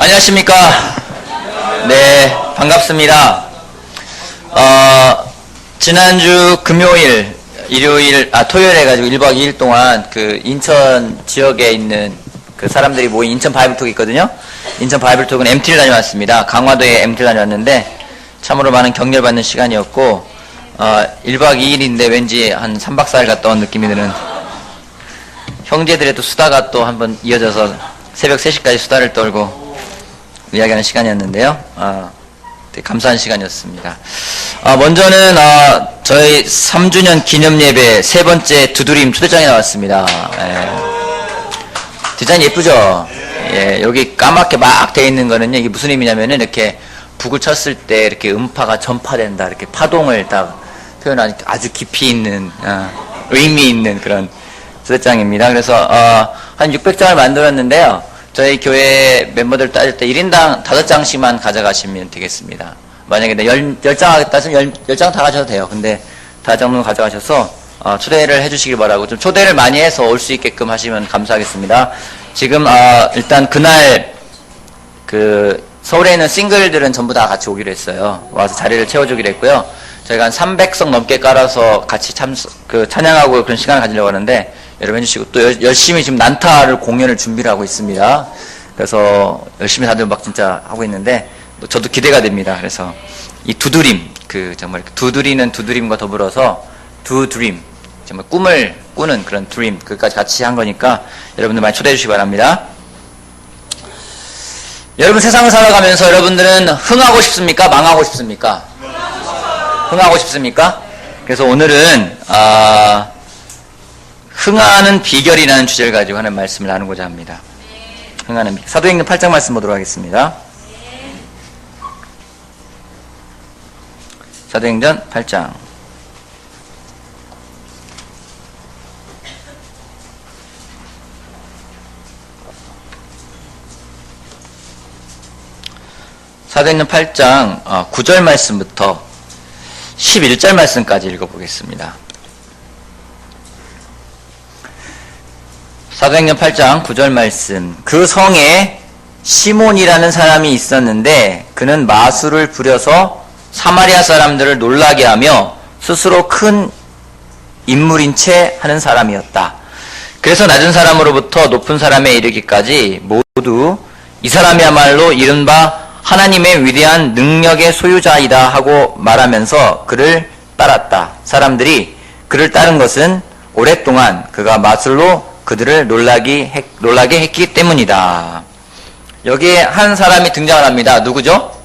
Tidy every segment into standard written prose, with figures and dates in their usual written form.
안녕하십니까. 네, 반갑습니다. 지난주 금요일, 토요일 해가지고 1박 2일 동안 그 인천 지역에 있는 그 사람들이 모인 인천 바이블톡이 있거든요. 인천 바이블톡은 MT를 다녀왔습니다. 강화도에 MT를 다녀왔는데 참으로 많은 격려받는 시간이었고, 1박 2일인데 왠지 한 3박 4일 갔다 온 느낌이 드는, 형제들의 또 수다가 또 한번 이어져서 새벽 3시까지 수다를 떨고 이야기하는 시간이었는데요. 되게 감사한 시간이었습니다. 먼저는 저희 3주년 기념 예배 세 번째 두드림 초대장에 나왔습니다. 디자인 예쁘죠? 예, 여기 까맣게 막 돼 있는 거는요, 이게 무슨 의미냐면은 이렇게 북을 쳤을 때 이렇게 음파가 전파된다, 이렇게 파동을 딱 표현하는 아주 깊이 있는, 의미 있는 그런 초대장입니다. 그래서 한 600장을 만들었는데요. 저희 교회 멤버들 따질 때 1인당 5장씩만 가져가시면 되겠습니다. 만약에 10장 하겠다 하시면 10장 다 가셔도 돼요. 근데 5장 정도 가져가셔서 초대를 해주시길 바라고, 좀 초대를 많이 해서 올 수 있게끔 하시면 감사하겠습니다. 지금 일단 그날 그 서울에 있는 싱글들은 전부 다 같이 오기로 했어요. 와서 자리를 채워주기로 했고요. 저희가 한 300석 넘게 깔아서 같이 찬양하고 그런 시간을 가지려고 하는데 여러분 해주시고, 또 열심히 지금 난타를 공연을 준비를 하고 있습니다. 그래서 열심히 다들 막 진짜 하고 있는데 저도 기대가 됩니다. 그래서 이 두드림, 정말 두드리는 두드림과 더불어서 두드림, 정말 꿈을 꾸는 그런 드림, 그까지 같이 한 거니까 여러분들 많이 초대해 주시기 바랍니다. 여러분 세상을 살아가면서 여러분들은 흥하고 싶습니까? 망하고 싶습니까? 흥하고 싶습니까? 그래서 오늘은 흥하는 비결이라는 주제를 가지고 하는 말씀을 나누고자 합니다. 흥하는 비결. 사도행전 8장 말씀 보도록 하겠습니다. 사도행전 8장. 사도행전 8장 9절 말씀부터 11절 말씀까지 읽어보겠습니다. 사도행전 8장 9절 말씀. 그 성에 시몬이라는 사람이 있었는데 그는 마술을 부려서 사마리아 사람들을 놀라게 하며 스스로 큰 인물인 채 하는 사람이었다. 그래서 낮은 사람으로부터 높은 사람에 이르기까지 모두 이 사람이야말로 이른바 하나님의 위대한 능력의 소유자이다 하고 말하면서 그를 따랐다. 사람들이 그를 따른 것은 오랫동안 그가 마술로 그들을 놀라게 했기 때문이다. 여기에 한 사람이 등장을 합니다. 누구죠?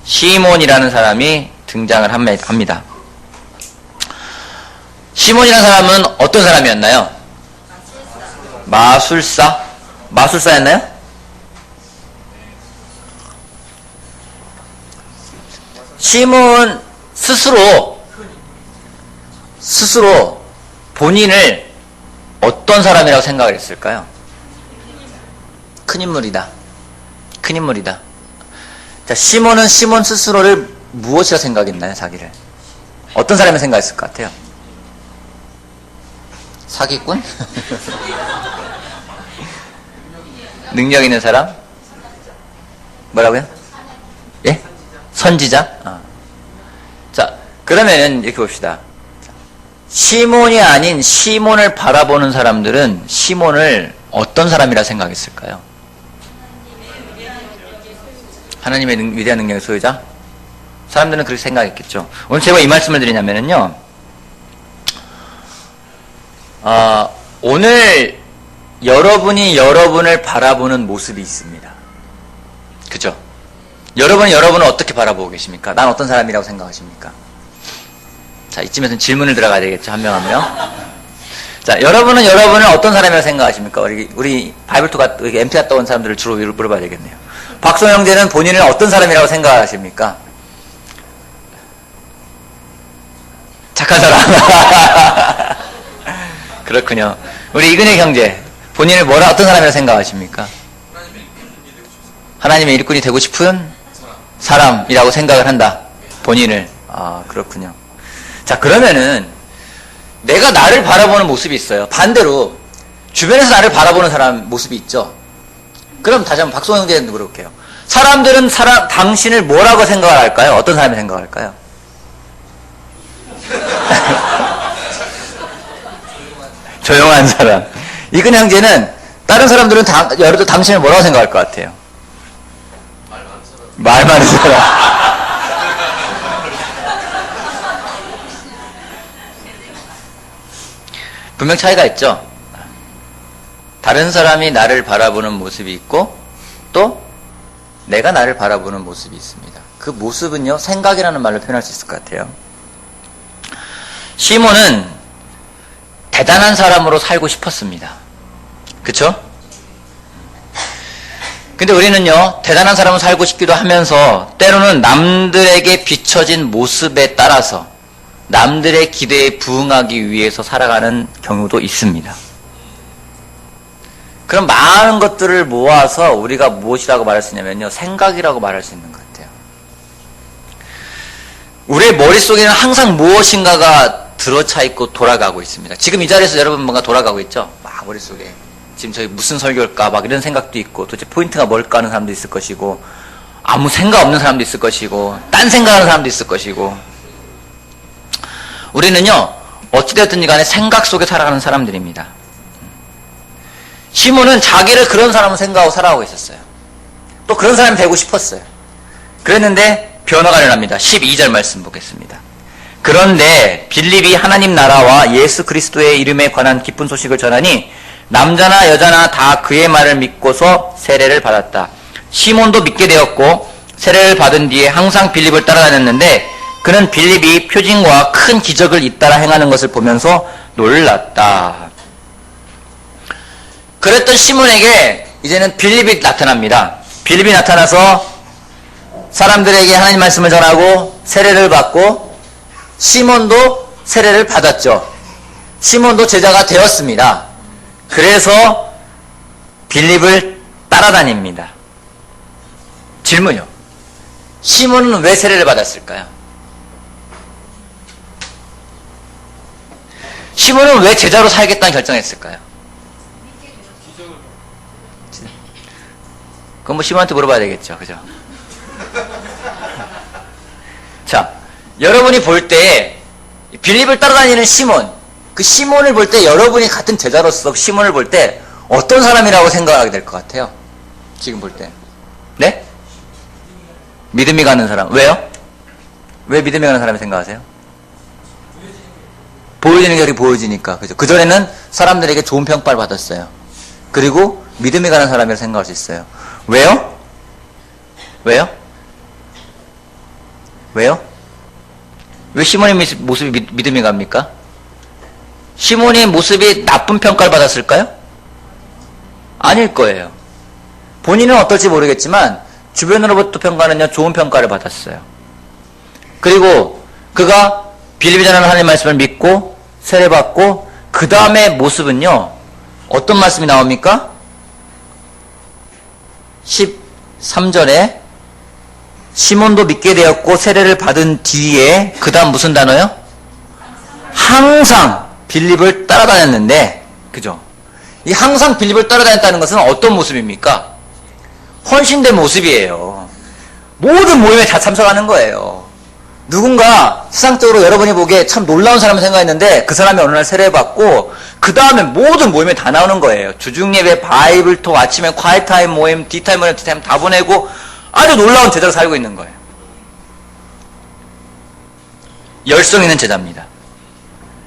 시몬이라는 사람이 등장을 합니다. 시몬이라는 사람은 어떤 사람이었나요? 마술사? 마술사였나요? 시몬 스스로 본인을 어떤 사람이라고 생각을 했을까요? 큰 인물이다. 자, 시몬은 시몬 스스로를 무엇이라 생각했나요? 자기를 어떤 사람이 생각했을 것 같아요? 사기꾼? 능력 있는 사람? 뭐라고요? 예? 선지자? 자, 그러면 이렇게 봅시다. 시몬이 아닌 시몬을 바라보는 사람들은 시몬을 어떤 사람이라 생각했을까요? 하나님의 위대한 능력의 소유자? 사람들은 그렇게 생각했겠죠. 오늘 제가 이 말씀을 드리냐면요, 오늘 여러분이 여러분을 바라보는 모습이 있습니다. 그죠? 여러분은 여러분을 어떻게 바라보고 계십니까? 난 어떤 사람이라고 생각하십니까? 자, 이쯤에서는 질문을 들어가야 되겠죠. 한 명 한 명. 자, 여러분은 여러분을 어떤 사람이라고 생각하십니까? 우리 바이블톡 MT 갔다 온 사람들을 주로 물어봐야 되겠네요. 박소 형제는 본인을 어떤 사람이라고 생각하십니까? 착한 사람. 그렇군요. 우리 이근혜 형제, 본인을 어떤 사람이라고 생각하십니까? 하나님의 일꾼이 되고 싶은 사람이라고 생각을 한다. 본인을. 그렇군요. 자, 그러면은 내가 나를 바라보는 모습이 있어요. 반대로 주변에서 나를 바라보는 사람 모습이 있죠. 그럼 다시 한번 박송 형제한테 물어볼게요. 사람들은 당신을 뭐라고 생각을 할까요? 어떤 사람이 생각할까요? 조용한 사람. 이근 형제는 다른 사람들은 여러분 당신을 뭐라고 생각할 것 같아요? 말 많은 사람. 분명 차이가 있죠. 다른 사람이 나를 바라보는 모습이 있고 또 내가 나를 바라보는 모습이 있습니다. 그 모습은요, 생각이라는 말로 표현할 수 있을 것 같아요. 시몬은 대단한 사람으로 살고 싶었습니다. 그쵸? 근데 우리는요, 대단한 사람으로 살고 싶기도 하면서 때로는 남들에게 비춰진 모습에 따라서 남들의 기대에 부응하기 위해서 살아가는 경우도 있습니다. 그럼 많은 것들을 모아서 우리가 무엇이라고 말할 수 있냐면요, 생각이라고 말할 수 있는 것 같아요. 우리의 머릿속에는 항상 무엇인가가 들어차 있고 돌아가고 있습니다. 지금 이 자리에서 여러분 뭔가 돌아가고 있죠? 막 머릿속에 지금 저희 무슨 설교일까 막 이런 생각도 있고, 도대체 포인트가 뭘까 하는 사람도 있을 것이고, 아무 생각 없는 사람도 있을 것이고, 딴 생각하는 사람도 있을 것이고. 우리는요, 어찌되었든지 간에 생각 속에 살아가는 사람들입니다. 시몬은 자기를 그런 사람으로 생각하고 살아가고 있었어요. 또 그런 사람이 되고 싶었어요. 그랬는데 변화가 일어납니다. 12절 말씀 보겠습니다. 그런데 빌립이 하나님 나라와 예수 그리스도의 이름에 관한 기쁜 소식을 전하니 남자나 여자나 다 그의 말을 믿고서 세례를 받았다. 시몬도 믿게 되었고 세례를 받은 뒤에 항상 빌립을 따라다녔는데 그는 빌립이 표징과 큰 기적을 잇따라 행하는 것을 보면서 놀랐다. 그랬던 시몬에게 이제는 빌립이 나타납니다. 빌립이 나타나서 사람들에게 하나님 말씀을 전하고 세례를 받고 시몬도 세례를 받았죠. 시몬도 제자가 되었습니다. 그래서 빌립을 따라다닙니다. 질문이요. 시몬은 왜 세례를 받았을까요? 시몬은 왜 제자로 살겠다는 결정했을까요? 그건 뭐 시몬한테 물어봐야 되겠죠. 그죠? 자, 여러분이 볼 때 빌립을 따라다니는 시몬, 그 시몬을 볼 때 여러분이 같은 제자로서 시몬을 볼 때 어떤 사람이라고 생각하게 될 것 같아요? 지금 볼 때. 네? 믿음이 가는 사람. 왜요? 왜 믿음이 가는 사람이 생각하세요? 보여지는 게 보여지니까. 그죠? 그전에는 사람들에게 좋은 평가를 받았어요. 그리고 믿음이 가는 사람이라고 생각할 수 있어요. 왜요? 왜요? 왜요? 왜 시몬의 모습이 믿음이 갑니까? 시몬의 모습이 나쁜 평가를 받았을까요? 아닐 거예요. 본인은 어떨지 모르겠지만 주변으로부터 평가는요, 좋은 평가를 받았어요. 그리고 그가 빌립이 전하는 하나님의 말씀을 믿고 세례받고 그 다음의 모습은요, 어떤 말씀이 나옵니까? 13절에 시몬도 믿게 되었고 세례를 받은 뒤에 그 다음 무슨 단어요? 항상 빌립을 따라다녔는데, 그죠? 이 항상 빌립을 따라다녔다는 것은 어떤 모습입니까? 헌신된 모습이에요. 모든 모임에 다 참석하는 거예요. 누군가 세상적으로 여러분이 보기에 참 놀라운 사람을 생각했는데 그 사람이 어느 날 세례받고 그 다음에 모든 모임에 다 나오는 거예요. 주중예배, 바이블톡, 아침에 콰이타임 모임, 디타임 모임, 디타임 다 보내고 아주 놀라운 제자로 살고 있는 거예요. 열성 있는 제자입니다.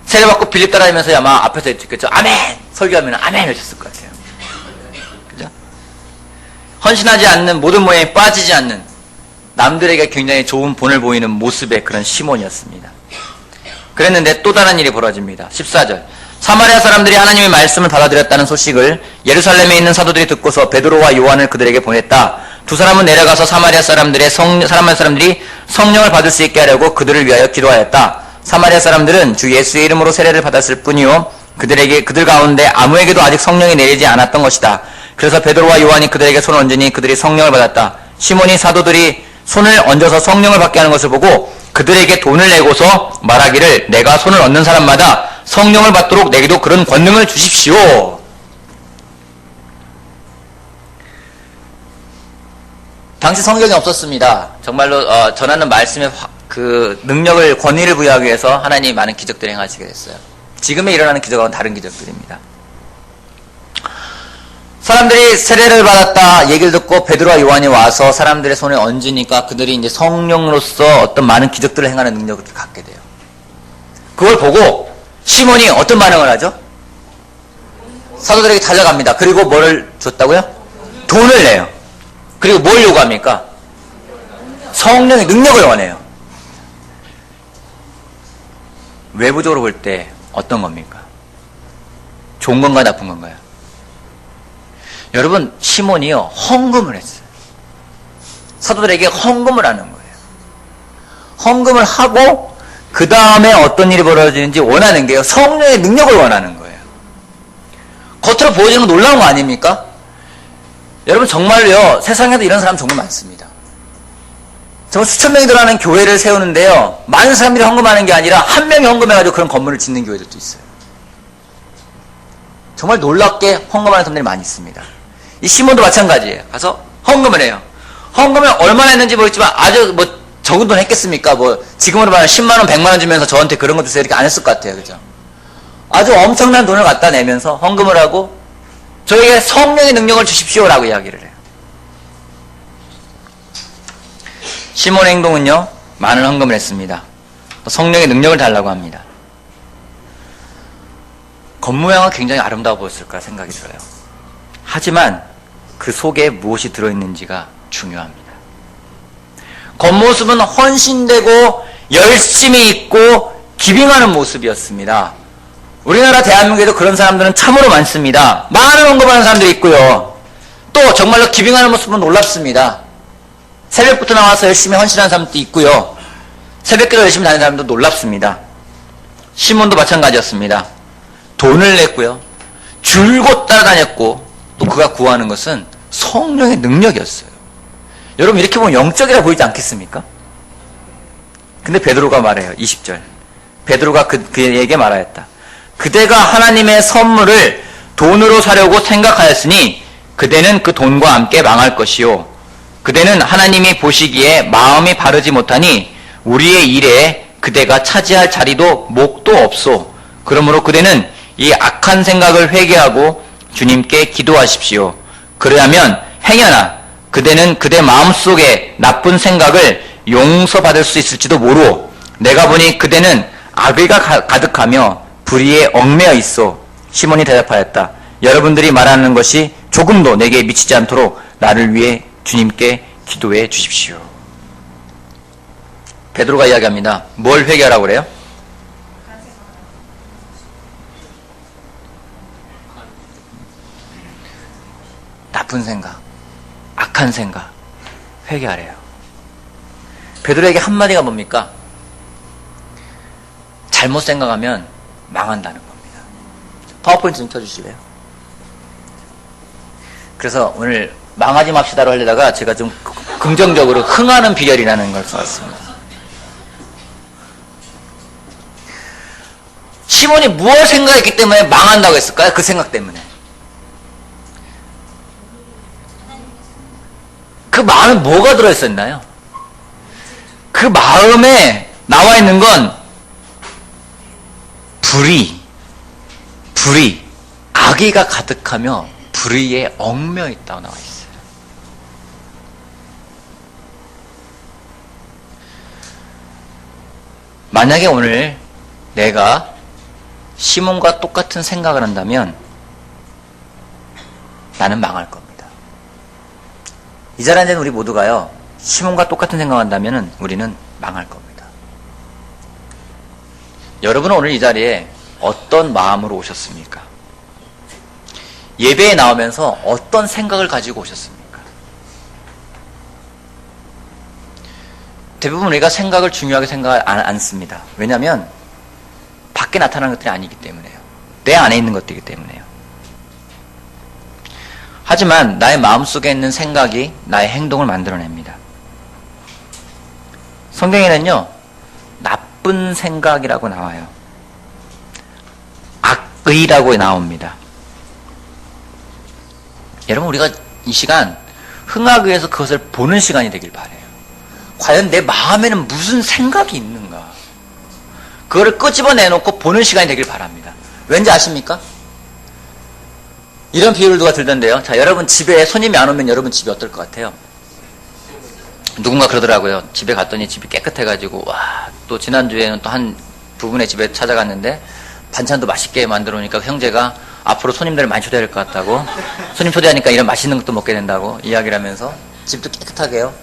세례받고 빌립 따라다니면서 아마 앞에서 듣겠죠. 아멘! 설교하면 아멘! 하셨을 것 같아요. 그죠? 헌신하지 않는 모든 모임에 빠지지 않는 남들에게 굉장히 좋은 본을 보이는 모습의 그런 시몬이었습니다. 그랬는데 또 다른 일이 벌어집니다. 14절. 사마리아 사람들이 하나님의 말씀을 받아들였다는 소식을 예루살렘에 있는 사도들이 듣고서 베드로와 요한을 그들에게 보냈다. 두 사람은 내려가서 사마리아 사람들이 성령을 받을 수 있게 하려고 그들을 위하여 기도하였다. 사마리아 사람들은 주 예수의 이름으로 세례를 받았을 뿐이요 그들 가운데 아무에게도 아직 성령이 내리지 않았던 것이다. 그래서 베드로와 요한이 그들에게 손을 얹으니 그들이 성령을 받았다. 시몬이 사도들이 손을 얹어서 성령을 받게 하는 것을 보고 그들에게 돈을 내고서 말하기를 내가 손을 얹는 사람마다 성령을 받도록 내게도 그런 권능을 주십시오. 당시 성경이 없었습니다. 정말로 전하는 말씀의 그 능력을, 권위를 부여하기 위해서 하나님이 많은 기적들을 행하시게 됐어요. 지금에 일어나는 기적과는 다른 기적들입니다. 사람들이 세례를 받았다 얘기를 듣고 베드로와 요한이 와서 사람들의 손에 얹으니까 그들이 이제 성령으로서 어떤 많은 기적들을 행하는 능력을 갖게 돼요. 그걸 보고 시몬이 어떤 반응을 하죠? 사도들에게 달려갑니다. 그리고 뭐를 줬다고요? 돈을 내요. 그리고 뭘 요구합니까? 성령의 능력을 원해요. 외부적으로 볼 때 어떤 겁니까? 좋은 건가요? 나쁜 건가요? 여러분, 시몬이요, 헌금을 했어요. 사도들에게 헌금을 하는 거예요. 헌금을 하고 그 다음에 어떤 일이 벌어지는지 원하는 게요, 성령의 능력을 원하는 거예요. 겉으로 보여지는 건 놀라운 거 아닙니까? 여러분, 정말요, 세상에도 이런 사람 정말 많습니다. 정말 수천 명이 들어가는 교회를 세우는데요, 많은 사람들이 헌금하는 게 아니라 한 명이 헌금해가지고 그런 건물을 짓는 교회들도 있어요. 정말 놀랍게 헌금하는 사람들이 많이 있습니다. 이 시몬도 마찬가지예요. 가서 헌금을 해요. 헌금을 얼마나 했는지 모르겠지만 아주 뭐 적은 돈 했겠습니까? 뭐 지금으로 말하면 10만 원, 100만 원 주면서 저한테 그런 거 주세요 이렇게 안 했을 것 같아요. 그죠? 아주 엄청난 돈을 갖다 내면서 헌금을 하고 저에게 성령의 능력을 주십시오라고 이야기를 해요. 시몬의 행동은요, 많은 헌금을 했습니다. 성령의 능력을 달라고 합니다. 겉모양은 굉장히 아름다워 보였을까 생각이 들어요. 하지만 그 속에 무엇이 들어있는지가 중요합니다. 겉모습은 헌신되고 열심히 있고 기빙하는 모습이었습니다. 우리나라 대한민국에도 그런 사람들은 참으로 많습니다. 많은 헌금하는 사람들이 있고요. 또 정말로 기빙하는 모습은 놀랍습니다. 새벽부터 나와서 열심히 헌신하는 사람도 있고요. 새벽기도 열심히 다니는 사람도 놀랍습니다. 시몬도 마찬가지였습니다. 돈을 냈고요. 줄곧 따라다녔고 또 그가 구하는 것은 성령의 능력이었어요. 여러분, 이렇게 보면 영적이라 보이지 않겠습니까? 근데 베드로가 말해요. 20절. 베드로가 그에게 말하였다. 그대가 하나님의 선물을 돈으로 사려고 생각하였으니 그대는 그 돈과 함께 망할 것이요. 그대는 하나님이 보시기에 마음이 바르지 못하니 우리의 일에 그대가 차지할 자리도 목도 없소. 그러므로 그대는 이 악한 생각을 회개하고 주님께 기도하십시오. 그래야면 행여나 그대는 그대 마음속에 나쁜 생각을 용서받을 수 있을지도 모르오. 내가 보니 그대는 악의가 가득하며 불의에 얽매여 있어. 시몬이 대답하였다. 여러분들이 말하는 것이 조금도 내게 미치지 않도록 나를 위해 주님께 기도해 주십시오. 베드로가 이야기합니다. 뭘 회개하라고 그래요? 나쁜 생각, 악한 생각 회개하래요. 베드로에게 한마디가 뭡니까? 잘못 생각하면 망한다는 겁니다. 파워포인트 좀 켜주실래요? 그래서 오늘 망하지 맙시다로 하려다가 제가 좀 긍정적으로 흥하는 비결이라는 걸 써왔습니다. 시몬이 무엇을 생각했기 때문에 망한다고 했을까요? 그 생각 때문에. 그 마음에 뭐가 들어있었나요? 그 마음에 나와 있는 건 불의, 악의가 가득하며 불의에 얽매여 있다고 나와 있어요. 만약에 오늘 내가 시몬과 똑같은 생각을 한다면 나는 망할 겁니다. 이 자리에 앉은 우리 모두가요, 시몬과 똑같은 생각을 한다면 우리는 망할 겁니다. 여러분은 오늘 이 자리에 어떤 마음으로 오셨습니까? 예배에 나오면서 어떤 생각을 가지고 오셨습니까? 대부분 우리가 생각을 중요하게 생각을 안 씁니다. 왜냐하면 밖에 나타나는 것들이 아니기 때문에요. 내 안에 있는 것들이기 때문에요. 하지만 나의 마음속에 있는 생각이 나의 행동을 만들어냅니다. 성경에는요, 나쁜 생각이라고 나와요. 악의라고 나옵니다. 여러분, 우리가 이 시간 흥하기 위해서 그것을 보는 시간이 되길 바래요. 과연 내 마음에는 무슨 생각이 있는가? 그거를 끄집어내놓고 보는 시간이 되길 바랍니다. 왠지 아십니까? 이런 비유를 누가 들던데요. 자, 여러분 집에 손님이 안 오면 여러분 집이 어떨 것 같아요? 누군가 그러더라고요. 집에 갔더니 집이 깨끗해가지고 와, 또 지난주에는 또 한 부분의 집에 찾아갔는데 반찬도 맛있게 만들어 오니까 형제가 앞으로 손님들을 많이 초대할 것 같다고, 손님 초대하니까 이런 맛있는 것도 먹게 된다고 이야기를 하면서 집도 깨끗하게 해요.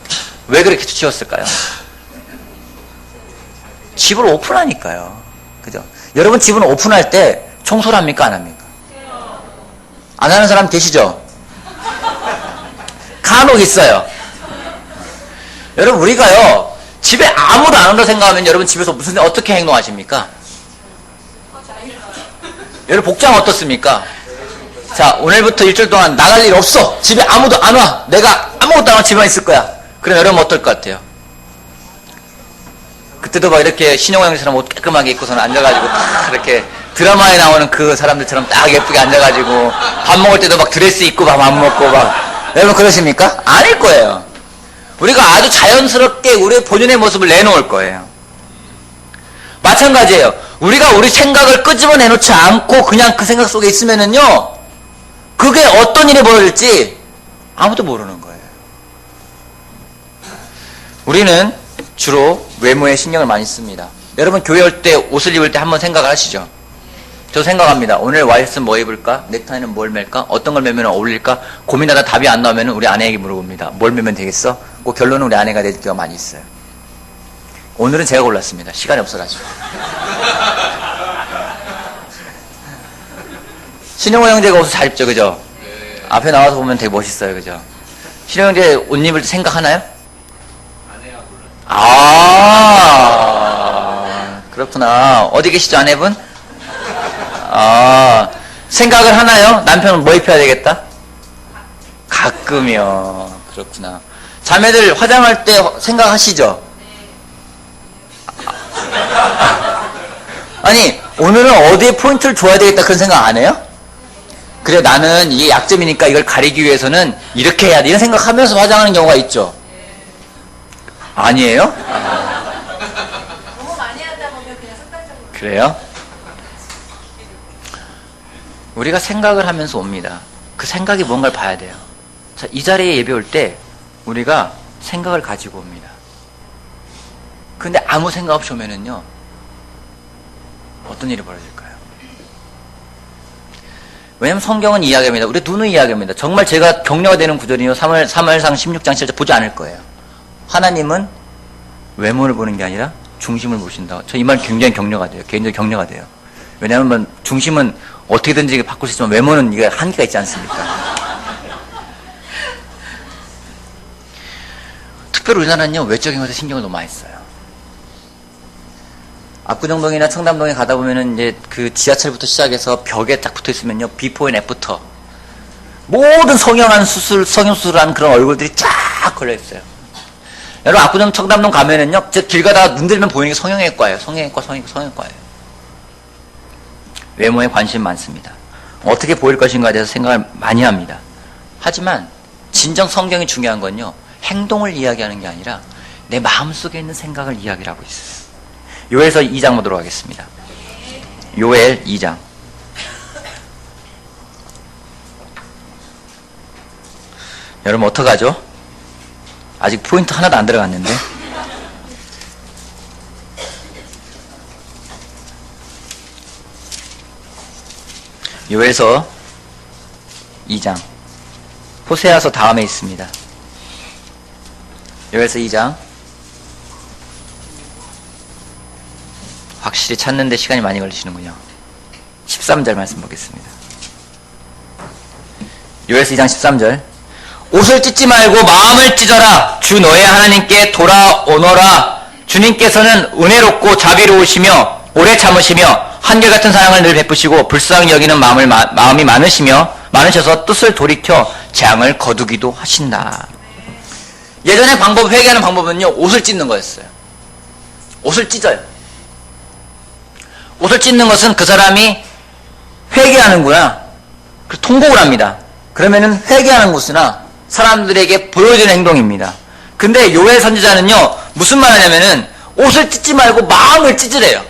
왜 그렇게 치웠을까요? 집을 오픈하니까요. 그죠? 여러분 집은 오픈할 때 청소를 합니까? 안 합니까? 안 하는 사람 계시죠? 간혹 있어요. 여러분 우리가요 집에 아무도 안 온다 생각하면 여러분 집에서 어떻게 행동하십니까? 여러분 복장 어떻습니까? 자, 오늘부터 일주일 동안 나갈 일 없어. 집에 아무도 안 와. 내가 아무것도 안 하고 집에만 있을 거야. 그럼 여러분 어떨 것 같아요? 그때도 막 이렇게 신용호 형처럼 옷 깔끔하게 입고서는 앉아가지고 딱 이렇게 드라마에 나오는 그 사람들처럼 딱 예쁘게 앉아가지고 밥 먹을 때도 막 드레스 입고 밥 안 먹고 막. 여러분 그러십니까? 아닐 거예요. 우리가 아주 자연스럽게 우리 본연의 모습을 내놓을 거예요. 마찬가지예요. 우리가 우리 생각을 끄집어내놓지 않고 그냥 그 생각 속에 있으면은요, 그게 어떤 일이 벌어질지 아무도 모르는 거예요. 우리는 주로 외모에 신경을 많이 씁니다. 여러분 교회 올 때 옷을 입을 때 한번 생각을 하시죠. 저 생각합니다. 오늘 와이스는 뭐 입을까? 넥타이는 뭘 맬까? 어떤 걸 매면 어울릴까? 고민하다 답이 안 나오면 우리 아내에게 물어봅니다. 뭘 매면 되겠어? 그 결론은 우리 아내가 내줄 때가 많이 있어요. 오늘은 제가 골랐습니다. 시간이 없어가지고. 신용호 형제가 옷을 잘 입죠, 그죠? 네. 앞에 나와서 보면 되게 멋있어요, 그죠? 신용호 형제 옷 입을 때 생각하나요? 아내가 골랐어요. 아, 그렇구나. 어디 계시죠, 아내분? 아, 생각을 하나요? 남편은 뭐 입혀야 되겠다? 가끔이요. 그렇구나. 자매들 화장할 때 생각하시죠? 아니, 오늘은 어디에 포인트를 줘야 되겠다 그런 생각 안 해요? 그래, 나는 이게 약점이니까 이걸 가리기 위해서는 이렇게 해야 돼. 이런 생각하면서 화장하는 경우가 있죠? 아니에요? 너무 많이 하다 보면 그냥 습관적으로. 그래요? 우리가 생각을 하면서 옵니다. 그 생각이 뭔가를 봐야 돼요. 자, 이 자리에 예배 올 때 우리가 생각을 가지고 옵니다. 근데 아무 생각 없이 오면은요, 어떤 일이 벌어질까요? 왜냐면 성경은 이야기합니다. 우리 누누이 이야기합니다. 정말 제가 격려가 되는 구절이요. 3월상 16장 7절 보지 않을 거예요. 하나님은 외모를 보는 게 아니라 중심을 보신다. 저 이 말 굉장히 격려가 돼요. 개인적으로 격려가 돼요. 왜냐하면 중심은 어떻게든지 바꿀 수 있지만 외모는 이게 한계가 있지 않습니까? 특별히 우리나라는요, 외적인 것에 신경을 너무 많이 써요. 압구정동이나 청담동에 가다 보면은 이제 그 지하철부터 시작해서 벽에 딱 붙어 있으면요, 비포 앤 애프터. 모든 성형수술한 그런 얼굴들이 쫙 걸려 있어요. 여러분, 압구정 청담동 가면은요, 길 가다가 눈 들면 보이는 게 성형외과예요. 성형외과예요. 외모에 관심이 많습니다. 어떻게 보일 것인가에 대해서 생각을 많이 합니다. 하지만 진정 성경이 중요한 건요, 행동을 이야기하는 게 아니라 내 마음속에 있는 생각을 이야기를 하고 있어요. 요엘서 2장 보도록 하겠습니다. 요엘 2장. 여러분 어떡하죠? 아직 포인트 하나도 안 들어갔는데. 요엘서 2장. 호세아서 다음에 있습니다. 요엘서 2장. 확실히 찾는데 시간이 많이 걸리시는군요. 13절 말씀 보겠습니다. 요엘서 2장 13절. 옷을 찢지 말고 마음을 찢어라. 주 너의 하나님께 돌아오너라. 주님께서는 은혜롭고 자비로우시며 오래 참으시며 한결같은 사랑을 늘 베푸시고 불쌍히 여기는 마음이 많으셔서 뜻을 돌이켜 재앙을 거두기도 하신다. 예전에 회개하는 방법은요, 옷을 찢는 거였어요. 옷을 찢어요. 옷을 찢는 것은 그 사람이 회개하는구나, 통곡을 합니다. 그러면은 회개하는 곳이나 사람들에게 보여주는 행동입니다. 근데 요엘 선지자는요, 무슨 말 하냐면은 옷을 찢지 말고 마음을 찢으래요.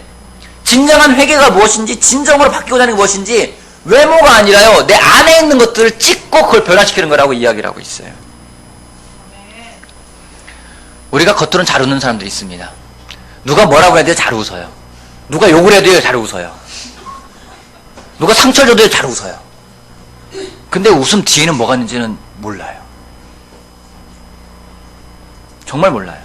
진정한 회개가 무엇인지, 진정으로 바뀌고자 하는 게 무엇인지 외모가 아니라요, 내 안에 있는 것들을 찢고 그걸 변화시키는 거라고 이야기를 하고 있어요. 우리가 겉으로는 잘 웃는 사람들이 있습니다. 누가 뭐라고 해도 잘 웃어요. 누가 욕을 해도 잘 웃어요. 누가 상처를 줘도 잘 웃어요. 근데 웃음 뒤에는 뭐가 있는지는 몰라요. 정말 몰라요.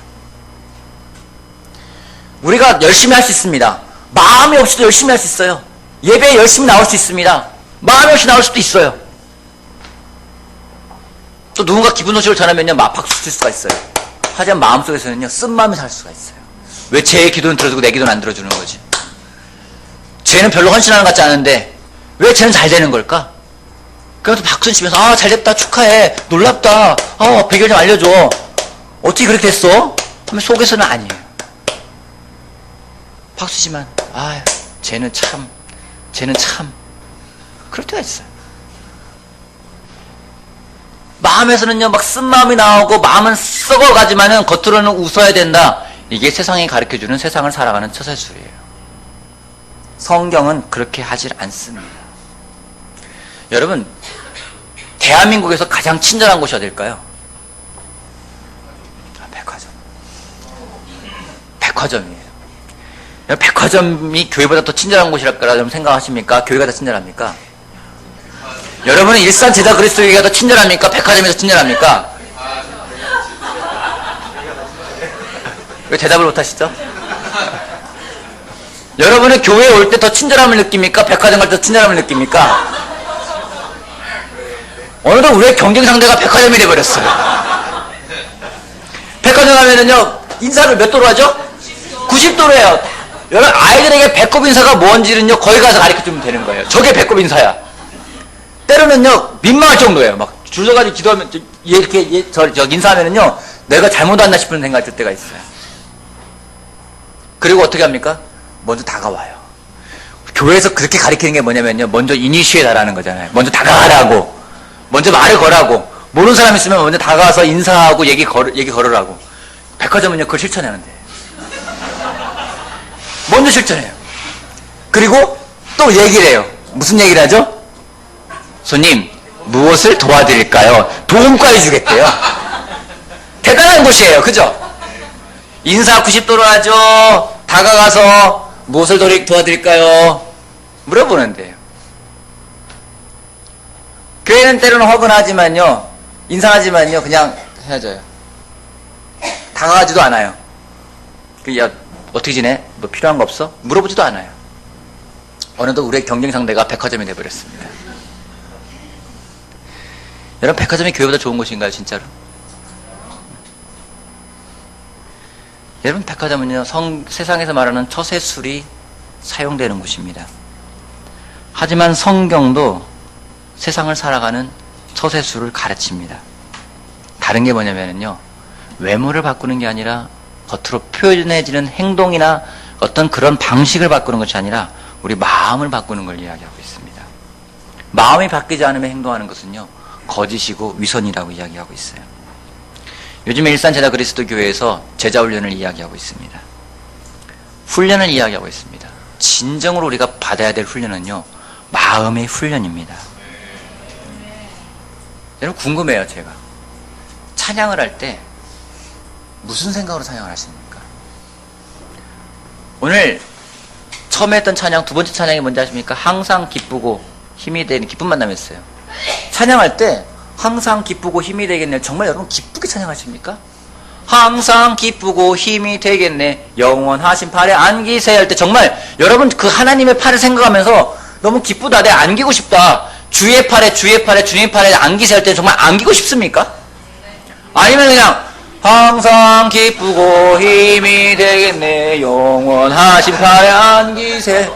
우리가 열심히 할 수 있습니다. 마음이 없이도 열심히 할 수 있어요. 예배에 열심히 나올 수 있습니다. 마음이 없이 나올 수도 있어요. 또 누군가 기분 소식을 전하면요, 막 박수 칠 수가 있어요. 하지만 마음속에서는요, 쓴마음이 살 수가 있어요. 왜 제 기도는 들어주고 내 기도는 안 들어주는 거지? 쟤는 별로 헌신하는 것 같지 않은데 왜 쟤는 잘 되는 걸까? 그래서 박수 치면서 아, 잘 됐다, 축하해, 놀랍다, 배경 좀 알려줘, 어떻게 그렇게 됐어? 하면 속에서는 아니에요. 박수지만 아, 쟤는 참 그럴 때가 있어요. 마음에서는요, 막 쓴마음이 나오고 마음은 썩어가지만은 겉으로는 웃어야 된다. 이게 세상이 가르쳐주는 세상을 살아가는 처세술이에요. 성경은 그렇게 하질 않습니다. 여러분, 대한민국에서 가장 친절한 곳이 어딜까요? 백화점. 백화점이에요. 백화점이 교회보다 더 친절한 곳이랄까 여러분 생각하십니까? 교회가 더 친절합니까? 여러분은 일산 제자 그리스도 교회가 더 친절합니까? 백화점이 더 친절합니까? 왜 대답을 못하시죠? 여러분은 교회에 올 때 더 친절함을 느낍니까? 백화점 갈 때 더 친절함을 느낍니까? 어느덧 우리의 경쟁 상대가 백화점이 돼버렸어요. 백화점 가면은요, 인사를 몇 도로 하죠? 90도로 해요. 여러분, 아이들에게 배꼽 인사가 뭔지는요, 거기 가서 가르쳐주면 되는 거예요. 저게 배꼽 인사야. 때로는요, 민망할 정도예요. 막 줄서가지고 기도하면 이렇게 인사하면은요, 내가 잘못했나 싶은 생각이 들 때가 있어요. 그리고 어떻게 합니까? 먼저 다가와요. 교회에서 그렇게 가르치는 게 뭐냐면요, 먼저 이니시에다라는 거잖아요. 먼저 다가가라고, 먼저 말을 걸라고. 모르는 사람 있으면 먼저 다가와서 인사하고 얘기 걸으라고. 백화점은요, 그걸 실천하는데 먼저 실천해요. 그리고 또 얘기를 해요. 무슨 얘기를 하죠? 손님, 무엇을 도와드릴까요? 도움까지 주겠대요. 대단한 곳이에요. 그죠? 인사 90도로 하죠. 다가가서 무엇을 도와드릴까요? 물어보는데요. 교회는 때로는 허근하지만요, 인사하지만요, 그냥 헤어져요. 다가가지도 않아요. 야, 어떻게 지내? 뭐 필요한 거 없어? 물어보지도 않아요. 어느덧 우리의 경쟁 상대가 백화점이 돼버렸습니다. 여러분, 백화점이 교회보다 좋은 곳인가요, 진짜로? 여러분, 백화점은요, 세상에서 말하는 처세술이 사용되는 곳입니다. 하지만 성경도 세상을 살아가는 처세술을 가르칩니다. 다른 게 뭐냐면요, 외모를 바꾸는 게 아니라 겉으로 표현해지는 행동이나 어떤 그런 방식을 바꾸는 것이 아니라 우리 마음을 바꾸는 걸 이야기하고 있습니다. 마음이 바뀌지 않으면 행동하는 것은요, 거짓이고 위선이라고 이야기하고 있어요. 요즘에 일산 제자 그리스도 교회에서 제자 훈련을 이야기하고 있습니다. 훈련을 이야기하고 있습니다. 진정으로 우리가 받아야 될 훈련은요, 마음의 훈련입니다. 여러분, 궁금해요. 제가 찬양을 할 때 무슨 생각으로 찬양을 하십니까? 오늘 처음에 했던 찬양, 두 번째 찬양이 뭔지 아십니까? 항상 기쁘고 힘이 되는 기쁜 만남이었어요. 찬양할 때 항상 기쁘고 힘이 되겠네. 정말 여러분 기쁘게 찬양하십니까? 항상 기쁘고 힘이 되겠네. 영원하신 팔에 안기세 할 때 정말 여러분 그 하나님의 팔을 생각하면서 너무 기쁘다, 내가 안기고 싶다, 주의 팔에 주님의 팔에 안기세 할 때 정말 안기고 싶습니까? 아니면 그냥 항상 기쁘고 힘이 되겠네. 영원하신 팔에 안기세.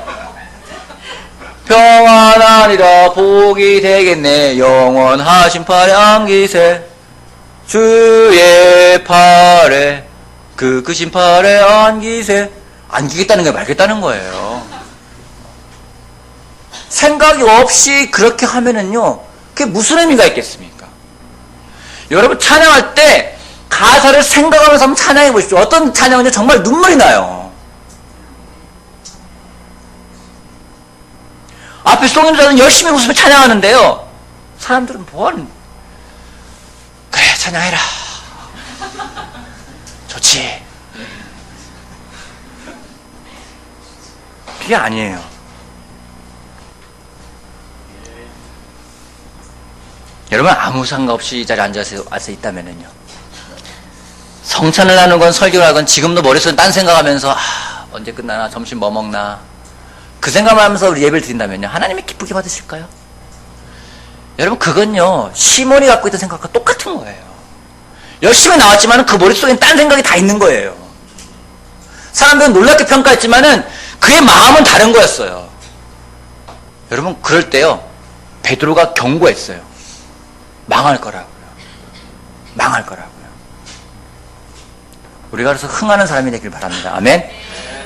평안하리라 복이 되겠네. 영원하신 팔에 안기세. 주의 팔에 그 크신 팔에 안기세. 안기겠다는 게 말겠다는 거예요. 생각이 없이 그렇게 하면은요, 그게 무슨 의미가 있겠습니까? 여러분 찬양할 때 가사를 생각하면서 한번 찬양해 보십시오. 어떤 찬양은요 정말 눈물이 나요. 앞에 송임자는 열심히 웃으며 찬양하는데요, 사람들은 뭐하는, 그래 찬양해라, 좋지, 그게 아니에요. 여러분 아무 상관없이 이 자리에 앉아서 있다면은요, 성찬을 하는 건 설교를 하건 지금도 머릿속에 딴 생각하면서 언제 끝나나, 점심 뭐 먹나, 그 생각만 하면서 우리 예배를 드린다면요, 하나님이 기쁘게 받으실까요? 여러분 그건요 시몬이 갖고 있던 생각과 똑같은 거예요. 열심히 나왔지만 그 머릿속엔 딴 생각이 다 있는 거예요. 사람들은 놀랍게 평가했지만은 그의 마음은 다른 거였어요. 여러분 그럴 때요 베드로가 경고했어요. 망할 거라고요. 망할 거라고요. 우리가 그래서 흥하는 사람이 되길 바랍니다. 아멘.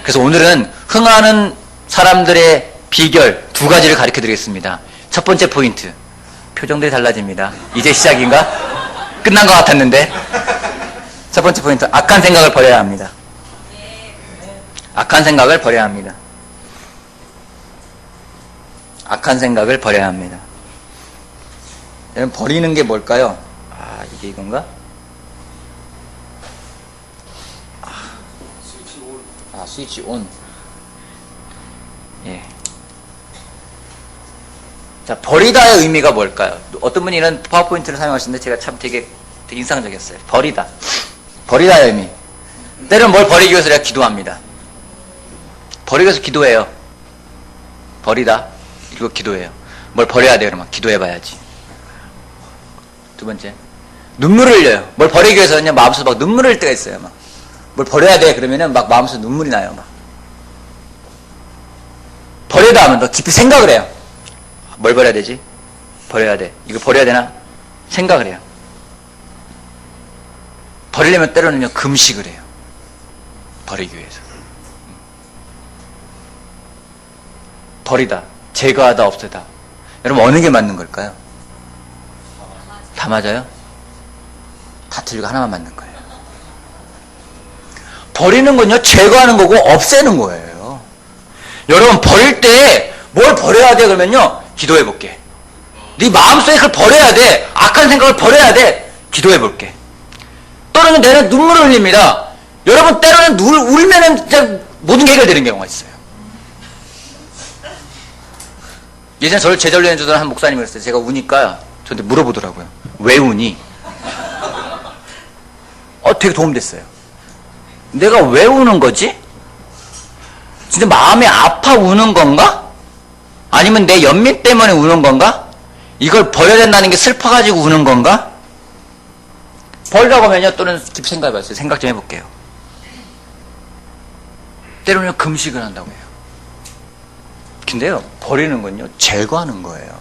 그래서 오늘은 흥하는 사람들의 비결 두 가지를 가르쳐 드리겠습니다. 첫 번째 포인트, 표정들이 달라집니다. 이제 시작인가? 끝난 것 같았는데. 첫 번째 포인트, 악한 생각을 버려야 합니다. 악한 생각을 버려야 합니다. 악한 생각을 버려야 합니다. 여러분 버리는 게 뭘까요? 이게 이건가? 스위치 온. 예. 자, 버리다의 의미가 뭘까요? 어떤 분이 이런 파워포인트를 사용하시는데 제가 참 되게 인상적이었어요. 버리다. 버리다의 의미. 때로는 뭘 버리기 위해서 내가 기도합니다. 버리기 위해서 기도해요. 버리다. 그리고 기도해요. 뭘 버려야 돼요, 그러면. 기도해봐야지. 두 번째. 눈물을 흘려요. 뭘 버리기 위해서 그냥 마음속에 막 눈물을 흘릴 때가 있어요, 막. 뭘 버려야 돼, 그러면은 막 마음속에 눈물이 나요, 막. 버려다 하면 더 깊이 생각을 해요. 뭘 버려야 되지? 버려야 돼. 이거 버려야 되나? 생각을 해요. 버리려면 때로는요, 금식을 해요. 버리기 위해서. 버리다, 제거하다, 없애다. 여러분, 어느 게 맞는 걸까요? 다 맞아요? 다 틀리고 하나만 맞는 거예요. 버리는 건요, 제거하는 거고, 없애는 거예요. 여러분, 버릴 때 뭘 버려야 돼? 그러면요, 기도해 볼게. 네 마음속에 그걸 버려야 돼. 악한 생각을 버려야 돼. 기도해 볼게. 또는 내는 눈물을 흘립니다. 여러분, 때로는 울면은 진짜 모든 게 해결되는 경우가 있어요. 예전에 저를 제자훈련 해주던 한 목사님이 그랬어요. 제가 우니까 저한테 물어보더라고요. 왜 우니? 되게 도움됐어요. 내가 왜 우는 거지? 진짜 마음이 아파 우는 건가? 아니면 내 연민 때문에 우는 건가? 이걸 버려야 된다는 게 슬퍼가지고 우는 건가? 버리라고 하면요, 또는 깊이 생각해봤어요. 생각 좀 해볼게요. 때로는 금식을 한다고 해요. 근데요, 버리는 건요, 제거하는 거예요.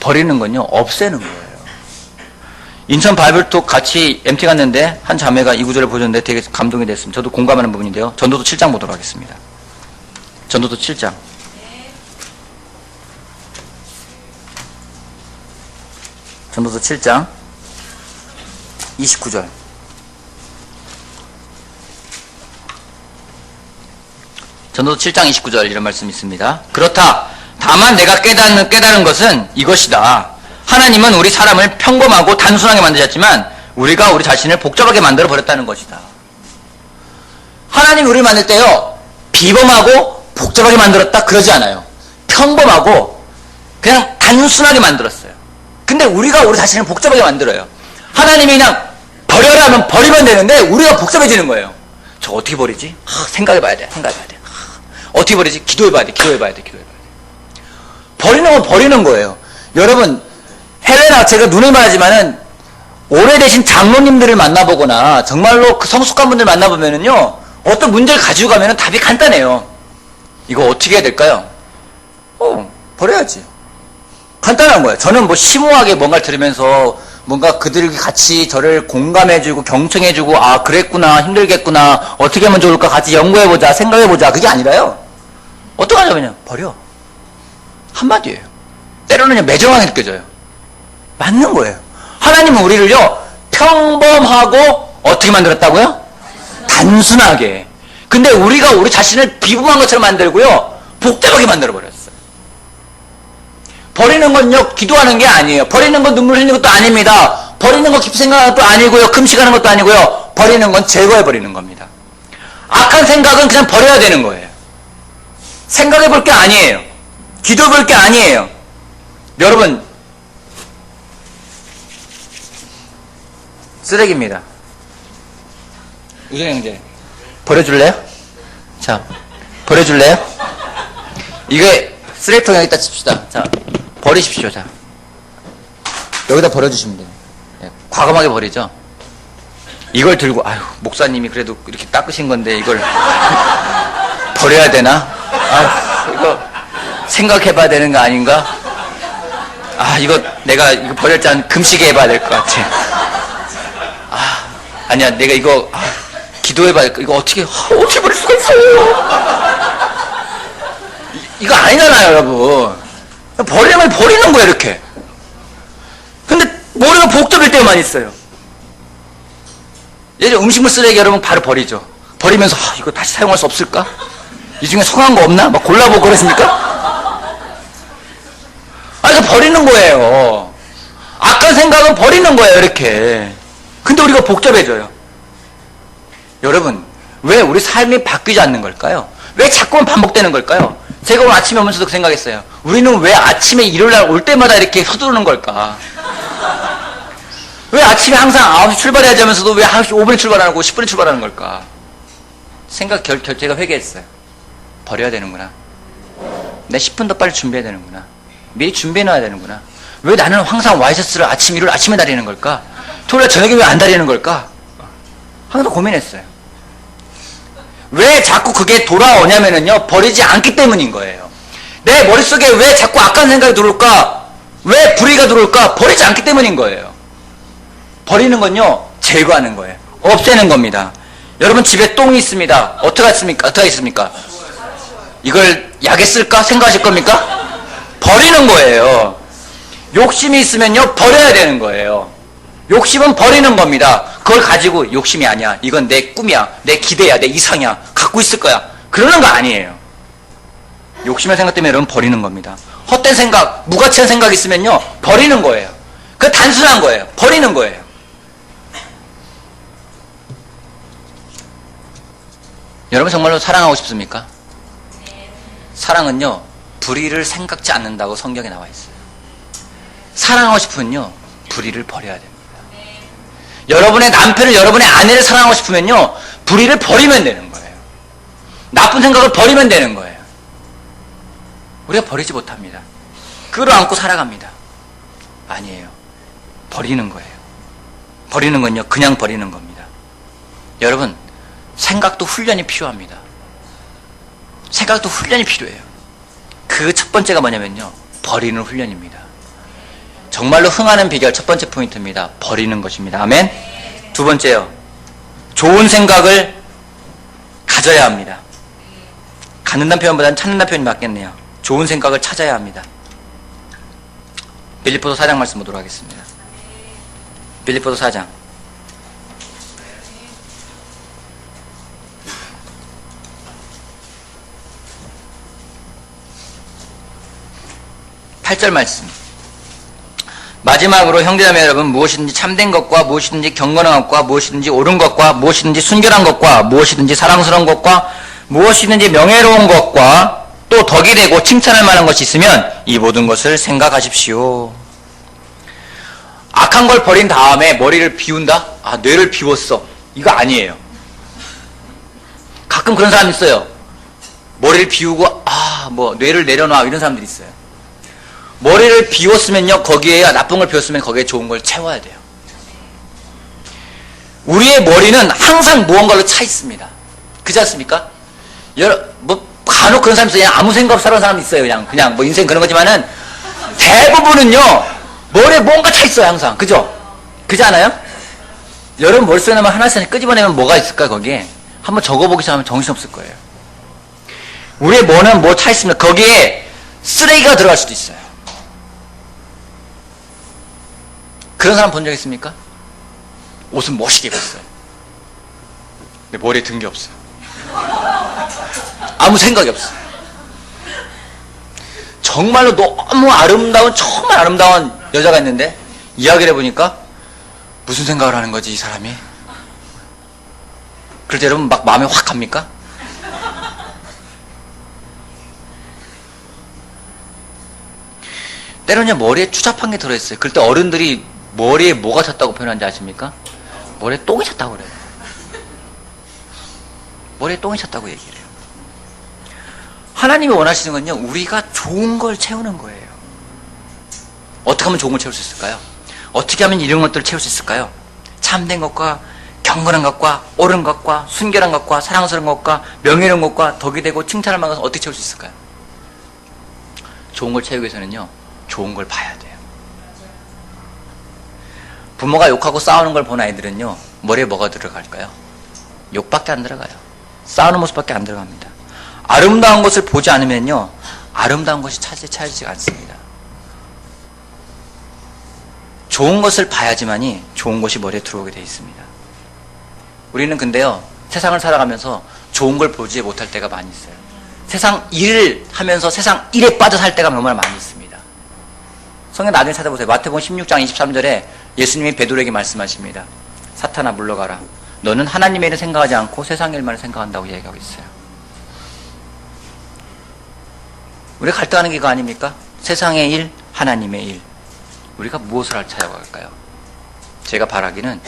버리는 건요, 없애는 거예요. 인천 바이블톡 같이 MT 갔는데 한 자매가 이 구절을 보셨는데 되게 감동이 됐습니다. 저도 공감하는 부분인데요. 전도서 7장 보도록 하겠습니다. 전도서 7장. 전도서 7장 29절. 전도서 7장 29절 이런 말씀이 있습니다. 그렇다. 다만 내가 깨달은 것은 이것이다. 하나님은 우리 사람을 평범하고 단순하게 만드셨지만 우리가 우리 자신을 복잡하게 만들어 버렸다는 것이다. 하나님이 우리를 만들 때요, 비범하고 복잡하게 만들었다 그러지 않아요. 평범하고 그냥 단순하게 만들었어요. 근데 우리가 우리 자신을 복잡하게 만들어요. 하나님이 그냥 버려라 하면 버리면 되는데 우리가 복잡해지는 거예요. 저 어떻게 버리지? 생각해봐야 돼. 어떻게 버리지? 기도해봐야 돼. 버리는 건 버리는 거예요. 여러분, 헬레나 제가 눈에 말하지만은 오래되신 장로님들을 만나보거나 정말로 그 성숙한 분들 만나보면은요, 어떤 문제를 가지고 가면은 답이 간단해요. 이거 어떻게 해야 될까요? 버려야지. 간단한 거예요. 저는 뭐 심오하게 뭔가를 들으면서 뭔가 그들이 같이 저를 공감해주고 경청해주고, 그랬구나, 힘들겠구나, 어떻게 하면 좋을까 같이 연구해보자, 생각해보자, 그게 아니라요, 어떻게 하냐면요, 버려. 한마디예요. 때로는 매정하게 느껴져요. 맞는 거예요. 하나님은 우리를요, 평범하고 어떻게 만들었다고요? 단순하게. 근데 우리가 우리 자신을 비범한 것처럼 만들고요, 복잡하게 만들어버렸어요. 버리는 건요, 기도하는 게 아니에요. 버리는 건 눈물 흘리는 것도 아닙니다. 버리는 거 깊이 생각하는 것도 아니고요, 금식하는 것도 아니고요. 버리는 건 제거해버리는 겁니다. 악한 생각은 그냥 버려야 되는 거예요. 생각해 볼 게 아니에요. 기도해 볼 게 아니에요. 여러분, 쓰레기입니다. 우정 형제, 버려줄래요? 자, 버려줄래요? 이게 쓰레기통 여기다 칩시다. 자, 버리십시오. 자, 여기다 버려주시면 돼요. 네, 과감하게 버리죠. 이걸 들고, 아유, 목사님이 그래도 이렇게 닦으신 건데 이걸 버려야 되나? 아, 이거 생각해봐야 되는 거 아닌가? 아, 이거 내가 이거 버릴 때 한 금식에 해봐야 될 것 같아. 아, 아니야, 내가 이거 기도해봐야 될 거. 이거 어떻게 버릴 수가 있어요? 이거 아니잖아요, 여러분. 버리면 버리는 거야, 이렇게. 근데 머리가 복잡할 때만 있어요. 예전 음식물 쓰레기 여러분 바로 버리죠. 버리면서 이거 다시 사용할 수 없을까? 이 중에 성한 거 없나? 막 골라보고 그랬습니까? 이거 버리는 거예요. 악한 생각은 버리는 거예요, 이렇게. 근데 우리가 복잡해져요. 여러분, 왜 우리 삶이 바뀌지 않는 걸까요? 왜 자꾸만 반복되는 걸까요? 제가 오늘 아침에 오면서도 그 생각했어요. 우리는 왜 아침에 일요일날 올 때마다 이렇게 서두르는 걸까? 왜 아침에 항상 9시 출발해야지 하면서도 왜 9시 5분에 출발하고 10분에 출발하는 걸까? 제가 회개했어요. 버려야 되는구나. 내 10분 더 빨리 준비해야 되는구나. 미리 준비해놔야 되는구나. 왜 나는 항상 와이셔츠를 일요일 아침에 다리는 걸까? 토요일 저녁에 왜 안 다리는 걸까? 항상 고민했어요. 왜 자꾸 그게 돌아오냐면요, 버리지 않기 때문인 거예요. 내 머릿속에 왜 자꾸 악한 생각이 들어올까? 왜 불의가 들어올까? 버리지 않기 때문인 거예요. 버리는 건요, 제거하는 거예요. 없애는 겁니다. 여러분 집에 똥이 있습니다. 어떻게 하겠습니까? 이걸 약에 쓸까? 생각하실 겁니까? 버리는 거예요. 욕심이 있으면요, 버려야 되는 거예요. 욕심은 버리는 겁니다. 그걸 가지고 욕심이 아니야, 이건 내 꿈이야, 내 기대야, 내 이상이야, 갖고 있을 거야, 그러는 거 아니에요. 욕심의 생각 때문에 여러분 버리는 겁니다. 헛된 생각, 무가치한 생각 있으면요, 버리는 거예요. 그 단순한 거예요. 버리는 거예요. 여러분 정말로 사랑하고 싶습니까? 사랑은요, 불의를 생각지 않는다고 성경에 나와 있어요. 사랑하고 싶으면요, 불의를 버려야 됩니다. 여러분의 남편을, 여러분의 아내를 사랑하고 싶으면요, 불의를 버리면 되는 거예요. 나쁜 생각을 버리면 되는 거예요. 우리가 버리지 못합니다. 끌어안고 살아갑니다. 아니에요. 버리는 거예요. 버리는 건요, 그냥 버리는 겁니다. 여러분, 생각도 훈련이 필요합니다. 생각도 훈련이 필요해요. 그 첫 번째가 뭐냐면요, 버리는 훈련입니다. 정말로 흥하는 비결 첫 번째 포인트입니다. 버리는 것입니다. 아멘. 두 번째요, 좋은 생각을 가져야 합니다. 갖는다는 표현보다는 찾는다는 표현이 맞겠네요. 좋은 생각을 찾아야 합니다. 빌립보서 4장 말씀 보도록 하겠습니다. 빌립보서 4장 8절 말씀. 마지막으로 형제자매 여러분, 무엇이든지 참된 것과 무엇이든지 경건한 것과 무엇이든지 옳은 것과 무엇이든지 순결한 것과 무엇이든지 사랑스러운 것과 무엇이든지 명예로운 것과 또 덕이 되고 칭찬할 만한 것이 있으면 이 모든 것을 생각하십시오. 악한 걸 버린 다음에 머리를 비운다? 뇌를 비웠어. 이거 아니에요. 가끔 그런 사람 있어요. 머리를 비우고 뇌를 내려놔, 이런 사람들이 있어요. 머리를 비웠으면요, 거기에 나쁜 걸 비웠으면 거기에 좋은 걸 채워야 돼요. 우리의 머리는 항상 무언가로 차 있습니다. 그렇지 않습니까? 간혹 그런 사람이 있어요. 그냥 아무 생각 없이 사는 사람이 있어요. 그냥 뭐 인생 그런 거지만은 대부분은요, 머리에 뭔가 차 있어요, 항상. 그죠? 그렇지 않아요? 여러분 머릿속에 나면 하나씩 끄집어내면 뭐가 있을까, 거기에? 한번 적어보기 시작하면 정신없을 거예요. 우리의 머리는 뭐 차 있습니다. 거기에 쓰레기가 들어갈 수도 있어요. 그런 사람 본 적 있습니까? 옷은 멋있게 입었어요. 근데 머리에 든 게 없어요. 아무 생각이 없어요. 정말로 너무 아름다운, 정말 아름다운 여자가 있는데 이야기를 해보니까 무슨 생각을 하는 거지 이 사람이? 그럴 때 여러분 막 마음이 확 갑니까? 때로는 머리에 추잡한 게 들어있어요. 그럴 때 어른들이 머리에 뭐가 찼다고 표현하는지 아십니까? 머리에 똥이 찼다고 그래요. 머리에 똥이 찼다고 얘기를 해요. 하나님이 원하시는 건요, 우리가 좋은 걸 채우는 거예요. 어떻게 하면 좋은 걸 채울 수 있을까요? 어떻게 하면 이런 것들을 채울 수 있을까요? 참된 것과 경건한 것과 옳은 것과 순결한 것과 사랑스러운 것과 명예로운 것과 덕이 되고 칭찬할 만한 것을 어떻게 채울 수 있을까요? 좋은 걸 채우기 위해서는요, 좋은 걸 봐야 돼요. 부모가 욕하고 싸우는 걸 본 아이들은요, 머리에 뭐가 들어갈까요? 욕밖에 안 들어가요. 싸우는 모습밖에 안 들어갑니다. 아름다운 것을 보지 않으면요, 아름다운 것이 찾아지가 않습니다. 좋은 것을 봐야지만이 좋은 것이 머리에 들어오게 되어 있습니다. 우리는 근데요, 세상을 살아가면서 좋은 걸 보지 못할 때가 많이 있어요. 세상 일을 하면서 세상 일에 빠져 살 때가 정말 많이 있습니다. 성경 나중에 찾아보세요. 마태복음 16장 23절에 예수님이 베드로에게 말씀하십니다. 사탄아 물러가라. 너는 하나님의 일을 생각하지 않고 세상 일만을 생각한다고 얘기하고 있어요. 우리가 갈등하는 게 그거 아닙니까? 세상의 일, 하나님의 일. 우리가 무엇을 찾아갈까요? 제가 바라기는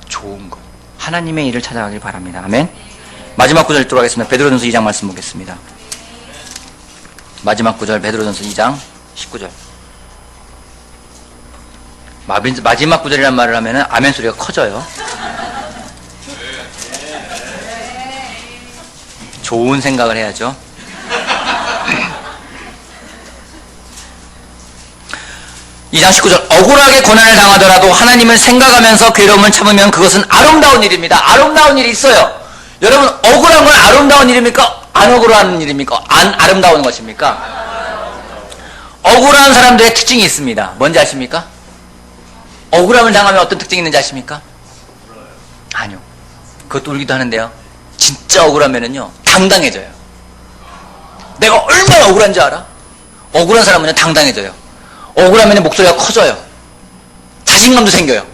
좋은 것, 하나님의 일을 찾아가길 바랍니다. 아멘. 마지막 구절 읽도록 하겠습니다. 베드로전서 2장 말씀 보겠습니다. 마지막 구절 베드로전서 2장 19절. 마지막 구절이란 말을 하면 아멘 소리가 커져요. 좋은 생각을 해야죠. 이 장 19절. 억울하게 고난을 당하더라도 하나님을 생각하면서 괴로움을 참으면 그것은 아름다운 일입니다. 아름다운 일이 있어요. 여러분, 억울한 건 아름다운 일입니까? 안 억울한 일입니까? 안 아름다운 것입니까? 억울한 사람들의 특징이 있습니다. 뭔지 아십니까? 억울함을 당하면 어떤 특징이 있는지 아십니까? 아니요. 그것도 울기도 하는데요, 진짜 억울하면은요, 당당해져요. 내가 얼마나 억울한지 알아? 억울한 사람은요, 당당해져요. 억울하면 목소리가 커져요. 자신감도 생겨요.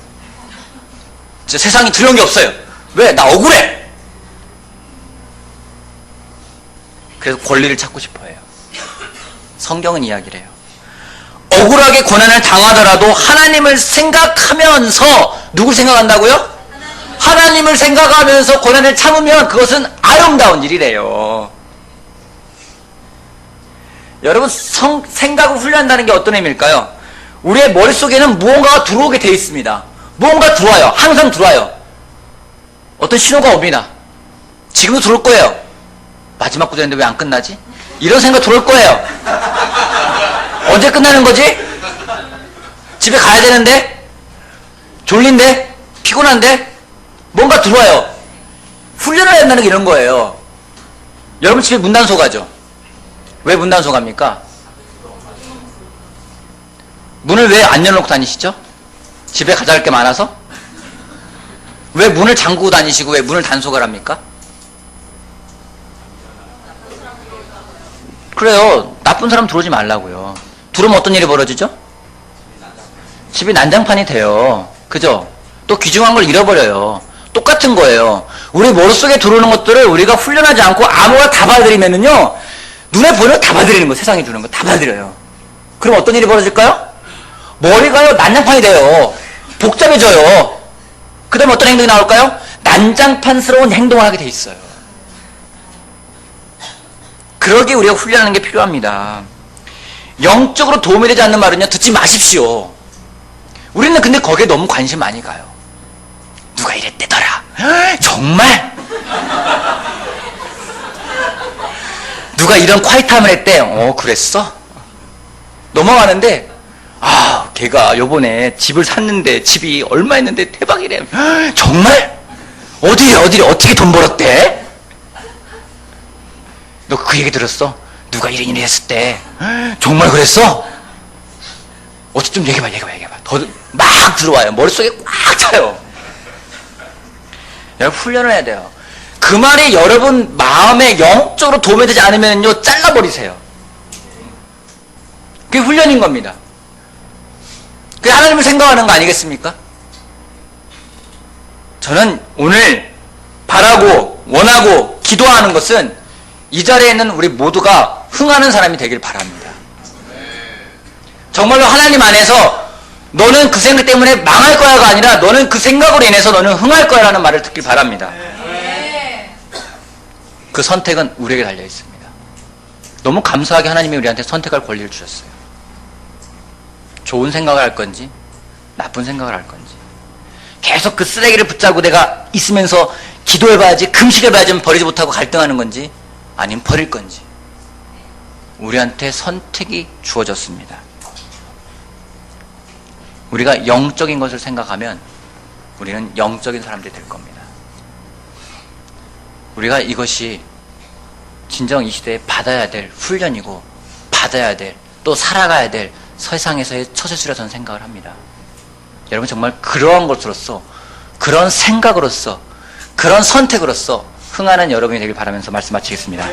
진짜 세상이 두려운 게 없어요. 왜? 나 억울해! 그래서 권리를 찾고 싶어 해요. 성경은 이야기를 해요. 억울하게 고난을 당하더라도 하나님을 생각하면서, 누굴 생각한다고요? 하나님을 생각하면서 고난을 참으면 그것은 아름다운 일이래요. 여러분, 생각을 훈련한다는 게 어떤 의미일까요? 우리의 머릿속에는 무언가가 들어오게 되어 있습니다. 무언가 들어와요. 항상 들어와요. 어떤 신호가 옵니다. 지금도 들어올 거예요. 마지막 구절인데 왜 안 끝나지? 이런 생각 들어올 거예요. 언제 끝나는 거지? 집에 가야 되는데? 졸린데? 피곤한데? 뭔가 들어와요. 훈련을 해야 한다는 게 이런 거예요. 여러분 집에 문단속 가죠? 왜 문단속 합니까? 문을 왜 안 열어놓고 다니시죠? 집에 가져갈 게 많아서? 왜 문을 잠그고 다니시고 왜 문을 단속을 합니까? 그래요. 나쁜 사람 들어오지 말라고요. 들어오면 어떤 일이 벌어지죠? 집이 난장판이 돼요. 그죠? 또 귀중한 걸 잃어버려요. 똑같은 거예요. 우리 머릿속에 들어오는 것들을 우리가 훈련하지 않고 아무거나 다 받아들이면은요, 눈에 보이는 거 다 받아들이는 거, 세상이 주는 거 다 받아들여요. 그럼 어떤 일이 벌어질까요? 머리가요, 난장판이 돼요. 복잡해져요. 그 다음에 어떤 행동이 나올까요? 난장판스러운 행동을 하게 돼 있어요. 그러기에 우리가 훈련하는 게 필요합니다. 영적으로 도움이 되지 않는 말은요, 듣지 마십시오. 우리는 근데 거기에 너무 관심 많이 가요. 누가 이랬대더라. 정말? 누가 이런 콰이트함을 했대. 그랬어? 넘어가는데, 걔가 요번에 집을 샀는데 집이 얼마 했는데 대박이래. 정말? 어디래 어떻게 돈 벌었대? 너 그 얘기 들었어? 누가 이런 일을 했을 때. 정말 그랬어? 어떻게 좀 얘기해봐. 더 막 들어와요. 머릿속에 꽉 차요. 여러분 훈련을 해야 돼요. 그 말이 여러분 마음에 영적으로 도움이 되지 않으면요 잘라버리세요. 그게 훈련인 겁니다. 그게 하나님을 생각하는 거 아니겠습니까? 저는 오늘 바라고 원하고 기도하는 것은 이 자리에 있는 우리 모두가 흥하는 사람이 되길 바랍니다. 정말로 하나님 안에서 너는 그 생각 때문에 망할 거야가 아니라 너는 그 생각으로 인해서 너는 흥할 거야라는 말을 듣길 바랍니다. 그 선택은 우리에게 달려 있습니다. 너무 감사하게 하나님이 우리한테 선택할 권리를 주셨어요. 좋은 생각을 할 건지 나쁜 생각을 할 건지 계속 그 쓰레기를 붙잡고 내가 있으면서 기도해봐야지 금식해봐야지 버리지 못하고 갈등하는 건지 아니면 버릴 건지 우리한테 선택이 주어졌습니다. 우리가 영적인 것을 생각하면 우리는 영적인 사람들이 될 겁니다. 우리가 이것이 진정 이 시대에 받아야 될 훈련이고 받아야 될 또 살아가야 될 세상에서의 처세수라 저는 생각을 합니다. 여러분 정말 그러한 것으로서 그런 생각으로서 그런 선택으로서 흥하는 여러분이 되길 바라면서 말씀 마치겠습니다.